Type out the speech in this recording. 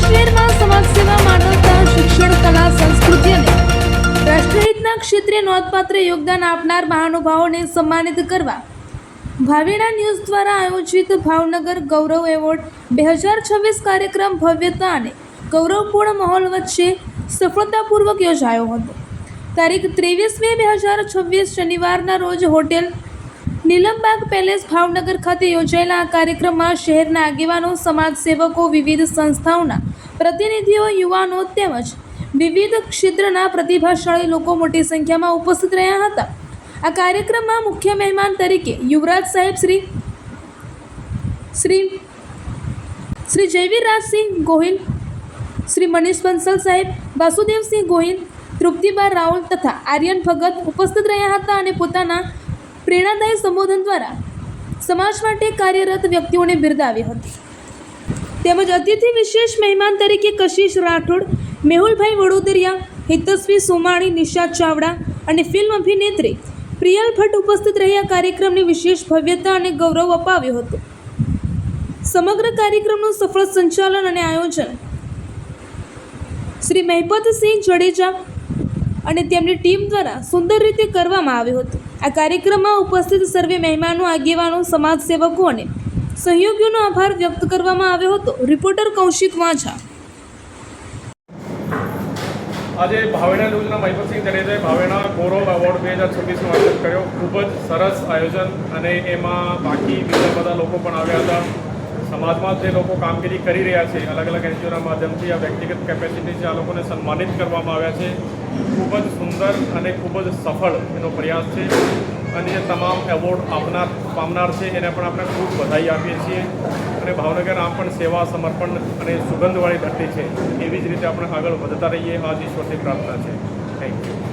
શહેરમાં સમાજસેવા, માનવતા, શિક્ષણ, કલા, સંસ્કૃતિ અને રાષ્ટ્રહિતના ક્ષેત્રે નોંધપાત્ર યોગદાન આપનાર મહાનુભાવોને સન્માનિત કરવા ભાવેણા ન્યૂઝ દ્વારા આયોજિત ભાવનગર ગૌરવ એવોર્ડ 2026 કાર્યક્રમ ભવ્યતા અને ગૌરવપૂર્ણ માહોલ વચ્ચે સફળતાપૂર્વક યોજાયો હતો. તારીખ 23 મે 2026 શનિવારના રોજ હોટેલ નીલમબાગ પેલેસ ભાવનગર ખાતે યોજાયેલા આ કાર્યક્રમમાં શહેરના આગેવાનો, સમાજસેવકો, વિવિધ સંસ્થાઓના પ્રતિનિધિઓ, યુવાનો તેમજ વિવિધ ક્ષેત્રના પ્રતિભાશાળી લોકો મોટી સંખ્યામાં ઉપસ્થિત રહ્યા હતા. આ કાર્યક્રમમાં મુખ્ય મહેમાન તરીકે યુવરાજ સાહેબ શ્રી જયવીરરાજસિંહ ગોહિલ, શ્રી મનીષ બંસલ સાહેબ, વાસુદેવસિંહ ગોહિલ, તૃપ્તિબા રાઉલ તથા આર્યન ભગત ઉપસ્થિત રહ્યા હતા અને પોતાના પ્રેરણાદાયી સંબોધન દ્વારા સમાજ માટે કાર્યરત વ્યક્તિઓને બિરદાવી હતી. તેમજ અતિથિ વિશેષ મહેમાન તરીકે કશિશ રાઠોડ, મેહુલભાઈ વડોદરિયા, હિતસ્વી સોમાણી, નિશા ચાવડા અને ફિલ્મ અભિનેત્રી પ્રિયલ ભટ્ટ ઉપસ્થિત રહ્યા કાર્યક્રમની વિશેષ ભવ્યતા અને ગૌરવ અપાવ્યું હતું. સમગ્ર કાર્યક્રમનું સફળ સંચાલન અને આયોજન શ્રી મહેપતસિંહ જડેજા અને તેમની ટીમ દ્વારા સુંદર રીતે કરવામાં આવ્યું હતું. આ કાર્યક્રમમાં ઉપસ્થિત સર્વે મહેમાનો, આગેવાનો, સમાજસેવકો અને સહયોગીઓનો આભાર વ્યક્ત કરવામાં આવ્યો હતો. રિપોર્ટર કૌશિક વાંઝા. આજે ભાવેણા ન્યૂઝના મહેપતસિંહ જડેજાએ ભાવેણા ગૌરવ એવોર્ડ 2026નું આયોજન કર્યો. ખૂબ જ સરસ આયોજન અને એમાં બાકી બીજા બધા લોકો પણ આવ્યા હતા. સમાજમાં જે લોકો કામગીરી કરી રહ્યા છે, અલગ અલગ એનજીઓના માધ્યમથી આ વ્યક્તિગત કેપેસિટી છે, આ લોકોને સન્માનિત કરવામાં આવ્યા છે. ખૂબ જ સુંદર અને ખૂબ જ સફળ એનો પ્રયાસ છે અને જે તમામ એવોર્ડ પામનાર છે એને પણ આપણે ખૂબ બધાઈ આપીએ છીએ. અને ભાવનગર આમ પણ સેવા, સમર્પણ અને સુગંધવાળી ધરતી છે. એવી જ રીતે આપણે આગળ વધતા રહીએ. આ જ ઈશ્વરની પ્રાર્થના છે. Thank you.